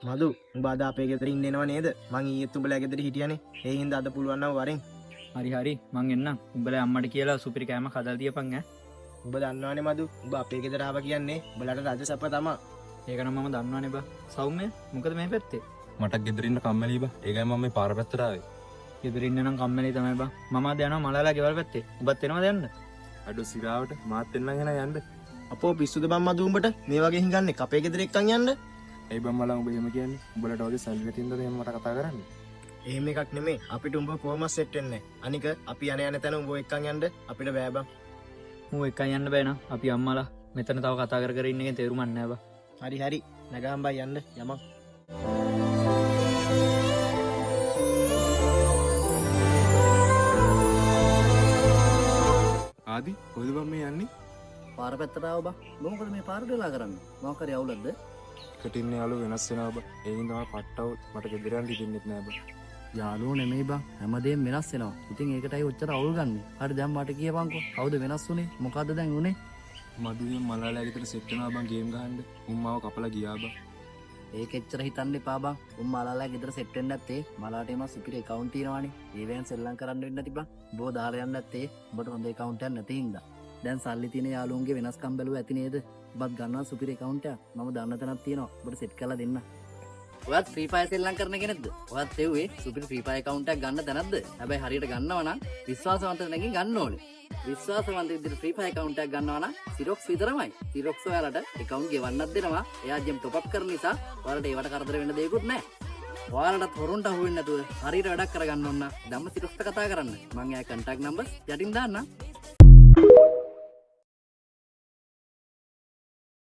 මදු උඹ අද අපේ ගෙදර ඉන්න එනවා නේද? මං ඊයේත් උඹලා ගෙදර හිටියානේ. ඒ හින්දා අද පුළුවන් නම් වරෙන්. හරි මං එන්නම්. උඹලා අම්මට කියලා සුපිරි කෑමක් හදලා තියපන් ඈ. උඹ දන්නවනේ මදු. උඹ අපේ ගෙදර ආවා කියන්නේ උඹලට රජ සැප තමා. ඒක නම් මම දන්නවනේ බා. සෞම්‍ය මොකද මේ පැත්තේ? මට ගෙදර ඉන්න කම්මැලි බා. ඒකයි මම මේ පාර පැත්තට ආවේ. ගෙදර ඉන්න නම් කම්මැලි තමයි බා. මම අද යනවා මලාලා ගෙවල් පැත්තේ. උඹත් එනවද යන්න? අඩු සිරාවට මාත් එන්නම් එන යන්න. අපෝ පිස්සුද බං මදු උඹට? මේ වගේ හිඟන්නේ අපේ ගෙදර එක්කන් යන්න. ඒ බම් මලා උඹ එහෙම කියන්නේ. උඹලට වගේ සල්ලි නැතිඳ එහෙම මට කතා කරන්නේ. එහෙම එකක් නෙමෙයි. අපිට උඹ කොහොමද සෙට් වෙන්නේ? අනික අපි යන තැන උඹ එක්කන් යන්න අපිට බෑ බං. මූ එකයි යන්න බෑ නම් අපි අම්මලා මෙතන තව කතා කර ඉන්න එකෙන් තේරුමක් නැහැ බා. හරි නගහම් බයි යන්න යමක්. ආදි කොහෙද බම් මේ යන්නේ? පාර පැත්තට ආව බා. මොකද මේ පාරට වෙලා කරන්නේ? මොකක් හරි අවුලක්ද? කටින්න යාළුවෝ වෙනස් වෙනවා බා. ඒ හින්දා මම පට්ටව මට ගෙදර යන්න දෙන්නෙත් නෑ බා. යාළුවෝ නෙමෙයි බා. හැමදේම වෙනස් වෙනවා. ඉතින් ඒකටයි ඔච්චර අවුල් ගන්නෙ. හරි දැන් මට කියපන්කෝ. කවුද වෙනස් වුනේ? මොකද්ද දැන් උනේ? මදුවේ මලාලා ගෙදර සෙට් වෙනවා බං ගේම් ගහන්න. උම්මාව කපලා ගියා බා. ඒක එච්චර හිතන්න එපා බා. උන් මලාලා ගෙදර සෙට් වෙන්න නැත්තේ මලාට එම සුපිරි account තියෙනවානේ. ඒවෙන් සෙල්ලම් කරන්න වෙන්නේ නැති බා. බෝ දාලා යන්න නැත්තේ උඹට හොඳ account එකක් නැති හින්දා. දැන් සල්ලි තියෙන යාළුවන්ගේ වෙනස්කම් බැලුවා ඇති නේද? ඔබත් ගන්නවා සුපිරි account එකක්. මම දන්න තැනක් තියෙනවා. ඔබට සෙට් කරලා දෙන්න. ඔයත් Free Fire සෙල්ලම් කරන කෙනෙක්ද? ඔයත් එව්වේ සුපිරි Free Fire account එකක් ගන්න තැනක්ද? හැබැයි හරියට ගන්නවා නම් විශ්වාසවන්ත තැනකින් ගන්න ඕනේ. විශ්වාසවන්ත විදිහට Free Fire account එකක් ගන්නවා නම් Xerox විතරමයි. Xerox ඔයාලට account ගෙවන්නත් දෙනවා. එයා ජෙම් top up කරන නිසා ඔයාලට ඒවට කරදර වෙන්න දෙයක්වත් නැහැ. ඔයාලට හොරුන්ට අහු වෙන්නේ නැතුව හරියට වැඩක් කරගන්න ඕන නම් ධම්ම Xerox කතා කරන්න. මම එයා contact numbers යටින් දාන්නම්.